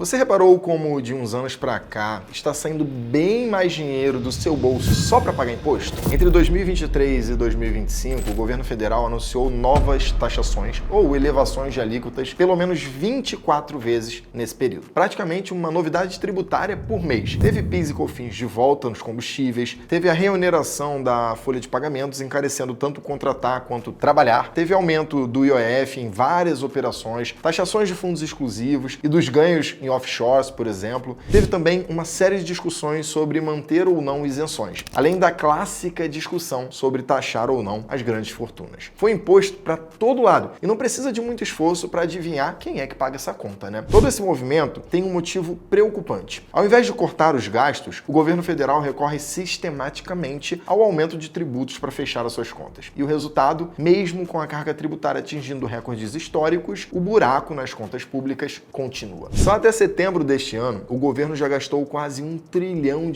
Você reparou como de uns anos para cá está saindo bem mais dinheiro do seu bolso só para pagar imposto? Entre 2023 e 2025, o governo federal anunciou novas taxações ou elevações de alíquotas pelo menos 24 vezes nesse período. Praticamente uma novidade tributária por mês. Teve PIS e COFINS de volta nos combustíveis, teve a reoneração da folha de pagamentos, encarecendo tanto contratar quanto trabalhar, teve aumento do IOF em várias operações, taxações de fundos exclusivos e dos ganhos em offshores, por exemplo. Teve também uma série de discussões sobre manter ou não isenções, além da clássica discussão sobre taxar ou não as grandes fortunas. Foi imposto para todo lado e não precisa de muito esforço para adivinhar quem é que paga essa conta, né? Todo esse movimento tem um motivo preocupante. Ao invés de cortar os gastos, o governo federal recorre sistematicamente ao aumento de tributos para fechar as suas contas. E o resultado, mesmo com a carga tributária atingindo recordes históricos, o buraco nas contas públicas continua. Só até setembro deste ano, o governo já gastou quase R$1 trilhão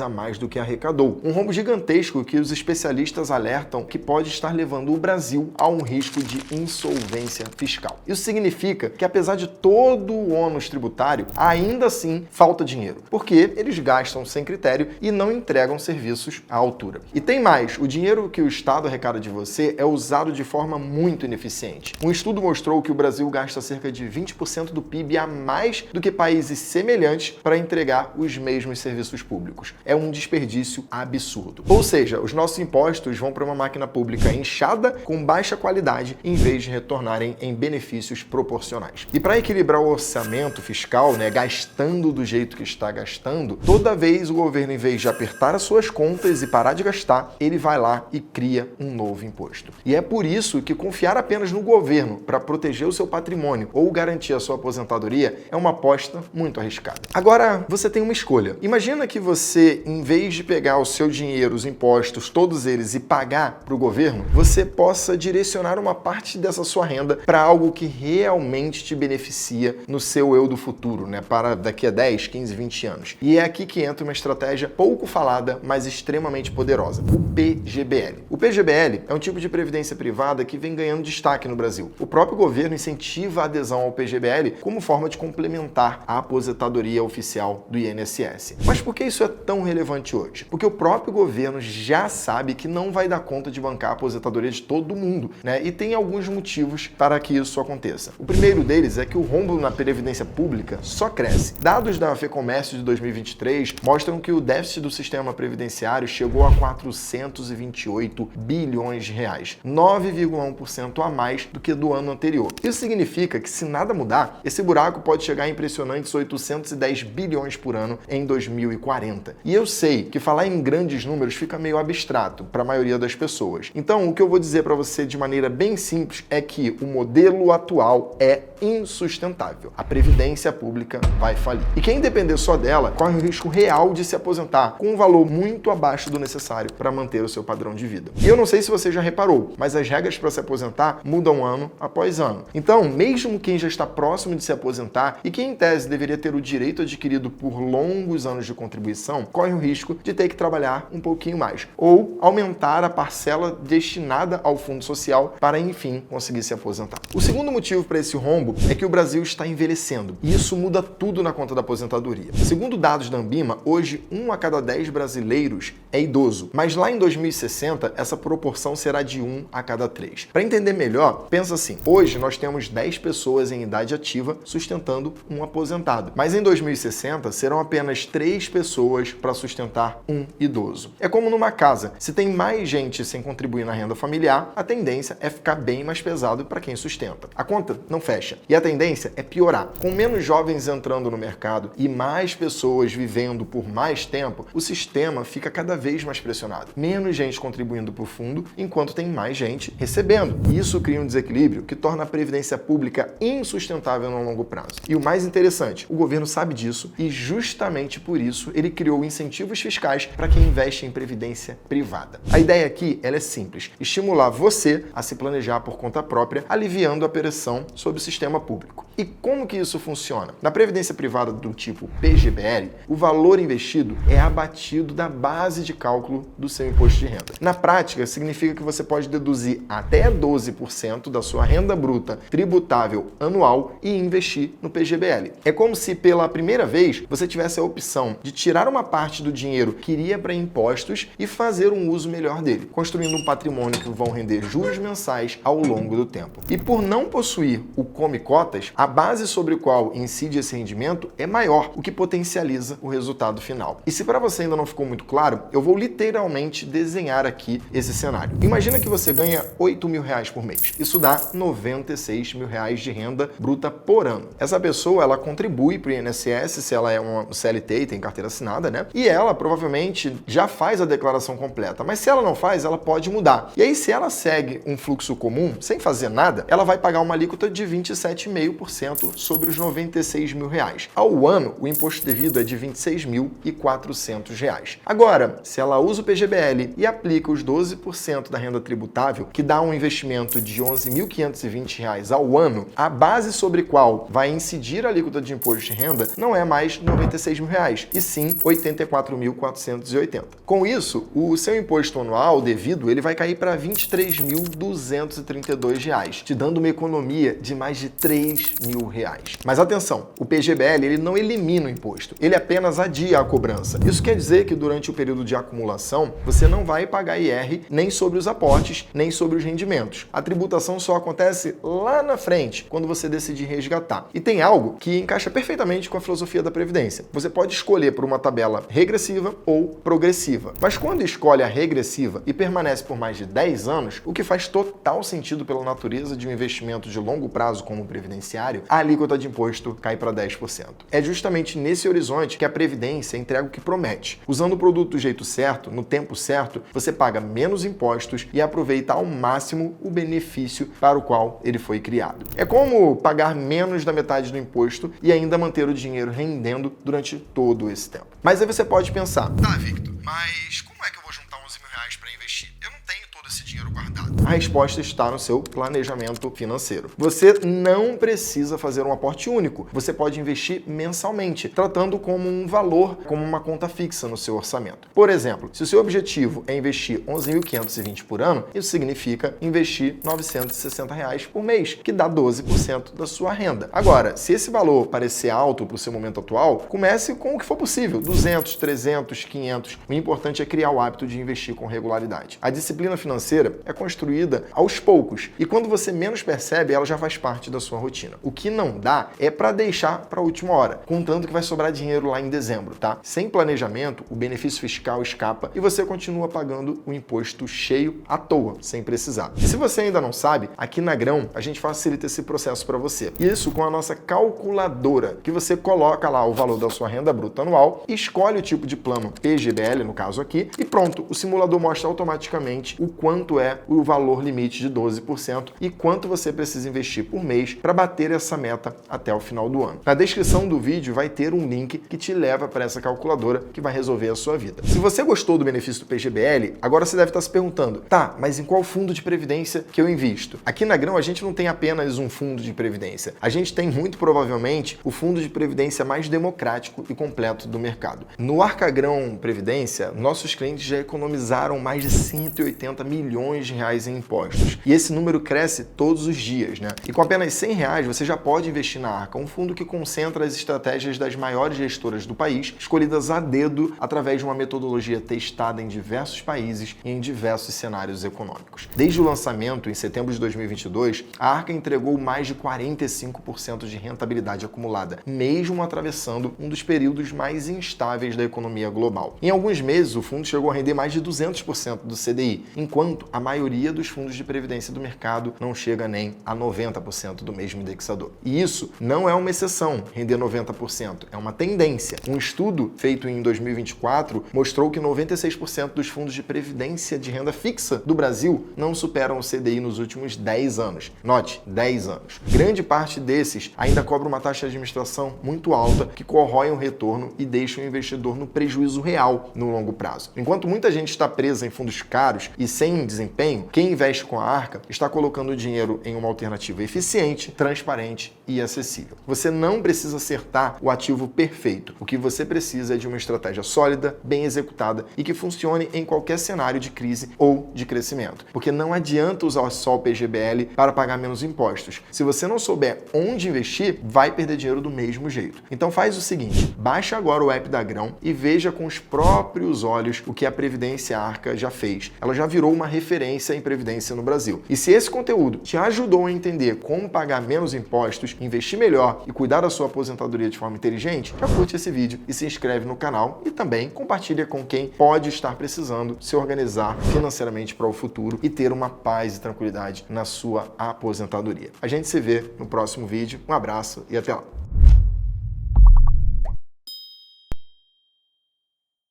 a mais do que arrecadou. Um rombo gigantesco que os especialistas alertam que pode estar levando o Brasil a um risco de insolvência fiscal. Isso significa que, apesar de todo o ônus tributário, ainda assim falta dinheiro, porque eles gastam sem critério e não entregam serviços à altura. E tem mais, o dinheiro que o Estado arrecada de você é usado de forma muito ineficiente. Um estudo mostrou que o Brasil gasta cerca de 20% do PIB a mais do que países semelhantes para entregar os mesmos serviços públicos. É um desperdício absurdo. Ou seja, os nossos impostos vão para uma máquina pública inchada com baixa qualidade em vez de retornarem em benefícios proporcionais. E para equilibrar o orçamento fiscal, gastando do jeito que está gastando, toda vez o governo, em vez de apertar as suas contas e parar de gastar, ele vai lá e cria um novo imposto. E é por isso que confiar apenas no governo para proteger o seu patrimônio ou garantir a sua aposentadoria é uma aposta muito arriscada. Agora, você tem uma escolha. Imagina que você, em vez de pegar o seu dinheiro, os impostos, todos eles, e pagar para o governo, você possa direcionar uma parte dessa sua renda para algo que realmente te beneficia no seu eu do futuro, para daqui a 10, 15, 20 anos. E é aqui que entra uma estratégia pouco falada, mas extremamente poderosa: o PGBL. O PGBL é um tipo de previdência privada que vem ganhando destaque no Brasil. O próprio governo incentiva a adesão ao PGBL como forma de complementar a aposentadoria oficial do INSS. Mas por que isso é tão relevante hoje? Porque o próprio governo já sabe que não vai dar conta de bancar a aposentadoria de todo mundo, E tem alguns motivos para que isso aconteça. O primeiro deles é que o rombo na previdência pública só cresce. Dados da FEComércio de 2023 mostram que o déficit do sistema previdenciário chegou a 428 bilhões de reais, 9,1% a mais do que do ano anterior. Isso significa que, se nada mudar, esse buraco pode chegar a impressionantes 810 bilhões por ano em 2040. E eu sei que falar em grandes números fica meio abstrato para a maioria das pessoas. Então, o que eu vou dizer para você de maneira bem simples é que o modelo atual é insustentável. A previdência pública vai falir. E quem depender só dela corre o risco real de se aposentar com um valor muito abaixo do necessário para manter o seu padrão de vida. E eu não sei se você já reparou, mas as regras para se aposentar mudam ano após ano. Então, mesmo quem já está próximo de se aposentar e quem em tese deveria ter o direito adquirido por longos anos de contribuição, corre o risco de ter que trabalhar um pouquinho mais ou aumentar a parcela destinada ao fundo social para, enfim, conseguir se aposentar. O segundo motivo para esse rombo é que o Brasil está envelhecendo e isso muda tudo na conta da aposentadoria. Segundo dados da Anbima, hoje 1 a cada 10 brasileiros é idoso, mas lá em 2060 essa proporção será de 1 a cada 3. Para entender melhor, pensa assim: hoje nós temos 10 pessoas em idade ativa sustentando um aposentado, mas em 2060 serão apenas 3 pessoas para sustentar um idoso. É como numa casa, se tem mais gente sem contribuir na renda familiar, a tendência é ficar bem mais pesado para quem sustenta. A conta não fecha e a tendência é piorar. Com menos jovens entrando no mercado e mais pessoas vivendo por mais tempo, o sistema fica cada vez mais pressionado. Menos gente contribuindo para o fundo, enquanto tem mais gente recebendo. E isso cria um desequilíbrio que torna a previdência pública insustentável no longo prazo. E o mais interessante, o governo sabe disso e justamente por isso ele criou incentivos fiscais para quem investe em previdência privada. A ideia aqui ela é simples: estimular você a se planejar por conta própria, aliviando a pressão sobre o sistema público. E como que isso funciona? Na previdência privada do tipo PGBL, o valor investido é abatido da base de cálculo do seu imposto de renda. Na prática, significa que você pode deduzir até 12% da sua renda bruta tributável anual e investir no PGBL. É como se pela primeira vez você tivesse a opção de tirar uma parte do dinheiro que iria para impostos e fazer um uso melhor dele, construindo um patrimônio que vão render juros mensais ao longo do tempo. E por não possuir o Come Cotas, a base sobre a qual incide esse rendimento é maior, o que potencializa o resultado final. E se para você ainda não ficou muito claro, eu vou literalmente desenhar aqui esse cenário. Imagina que você ganha R$8.000 por mês. Isso dá R$96.000 de renda bruta por ano. Essa pessoa, ela contribui para o INSS se ela é uma CLT e tem carteira assinada, né? E ela provavelmente já faz a declaração completa, mas se ela não faz, ela pode mudar. E aí, se ela segue um fluxo comum, sem fazer nada, ela vai pagar uma alíquota de 27,5% sobre os R$96.000. Ao ano, o imposto devido é de R$26.400. Agora, se ela usa o PGBL e aplica os 12% da renda tributável, que dá um investimento de R$11.520 ao ano, a base sobre qual vai incidir a alíquota de imposto de renda não é mais R$96.000, e sim R$84.480. Com isso, o seu imposto anual devido ele vai cair para R$23.232, te dando uma economia de mais de R$3.000. Mas atenção, o PGBL ele não elimina o imposto, ele apenas adia a cobrança. Isso quer dizer que durante o período de acumulação, você não vai pagar IR nem sobre os aportes, nem sobre os rendimentos. A tributação só acontece lá na frente, quando você decidir resgatar. E tem algo que encaixa perfeitamente com a filosofia da Previdência. Você pode escolher por uma tabela regressiva ou progressiva. Mas quando escolhe a regressiva e permanece por mais de 10 anos, o que faz total sentido pela natureza de um investimento de longo prazo como o previdenciário, a alíquota de imposto cai para 10%. É justamente nesse horizonte que a Previdência entrega o que promete. Usando o produto do jeito certo, no tempo certo, você paga menos impostos e aproveita ao máximo o benefício para o qual ele foi criado. É como pagar menos da metade do imposto e ainda manter o dinheiro rendendo durante todo esse tempo. Mas aí você pode pensar, tá, Victor, mas como é que eu vou juntar R$11.000 para investir? Eu não tenho todo esse dinheiro guardado. A resposta está no seu planejamento financeiro. Você não precisa fazer um aporte único. Você pode investir mensalmente, tratando como um valor, como uma conta fixa no seu orçamento. Por exemplo, se o seu objetivo é investir R$11.520 por ano, isso significa investir R$960 por mês, que dá 12% da sua renda. Agora, se esse valor parecer alto para o seu momento atual, comece com o que for possível, 200, 300, 500. O importante é criar o hábito de investir com regularidade. A disciplina financeira é construída aos poucos e quando você menos percebe, ela já faz parte da sua rotina. O que não dá é para deixar para a última hora, contando que vai sobrar dinheiro lá em dezembro, tá? Sem planejamento, o benefício fiscal escapa e você continua pagando o imposto cheio à toa, sem precisar. E se você ainda não sabe, aqui na Grão a gente facilita esse processo para você. Isso com a nossa calculadora, que você coloca lá o valor da sua renda bruta anual, escolhe o tipo de plano PGBL, no caso aqui, e pronto, o simulador mostra automaticamente o quanto é o valor limite de 12% e quanto você precisa investir por mês para bater essa meta até o final do ano. Na descrição do vídeo vai ter um link que te leva para essa calculadora que vai resolver a sua vida. Se você gostou do benefício do PGBL, agora você deve estar se perguntando, tá, mas em qual fundo de previdência que eu invisto? Aqui na Grão a gente não tem apenas um fundo de previdência, a gente tem muito provavelmente o fundo de previdência mais democrático e completo do mercado. No Arcagrão Previdência, nossos clientes já economizaram mais de R$180 milhões em impostos. E esse número cresce todos os dias, né? E com apenas R$100 você já pode investir na Arca, um fundo que concentra as estratégias das maiores gestoras do país, escolhidas a dedo através de uma metodologia testada em diversos países e em diversos cenários econômicos. Desde o lançamento, em setembro de 2022, a Arca entregou mais de 45% de rentabilidade acumulada, mesmo atravessando um dos períodos mais instáveis da economia global. Em alguns meses, o fundo chegou a render mais de 200% do CDI, enquanto a maioria dos fundos de previdência do mercado não chega nem a 90% do mesmo indexador. E isso não é uma exceção, render 90%, é uma tendência. Um estudo feito em 2024 mostrou que 96% dos fundos de previdência de renda fixa do Brasil não superam o CDI nos últimos 10 anos. Note, 10 anos. Grande parte desses ainda cobra uma taxa de administração muito alta que corrói o retorno e deixa o investidor no prejuízo real no longo prazo. Enquanto muita gente está presa em fundos caros e sem desempenho, quem Quem investe com a Arca está colocando o dinheiro em uma alternativa eficiente, transparente e acessível. Você não precisa acertar o ativo perfeito. O que você precisa é de uma estratégia sólida, bem executada e que funcione em qualquer cenário de crise ou de crescimento. Porque não adianta usar só o PGBL para pagar menos impostos. Se você não souber onde investir, vai perder dinheiro do mesmo jeito. Então faz o seguinte, baixa agora o app da Grão e veja com os próprios olhos o que a Previdência Arca já fez. Ela já virou uma referência em previdência no Brasil. E se esse conteúdo te ajudou a entender como pagar menos impostos, investir melhor e cuidar da sua aposentadoria de forma inteligente, já curte esse vídeo e se inscreve no canal e também compartilha com quem pode estar precisando se organizar financeiramente para o futuro e ter uma paz e tranquilidade na sua aposentadoria. A gente se vê no próximo vídeo. Um abraço e até lá!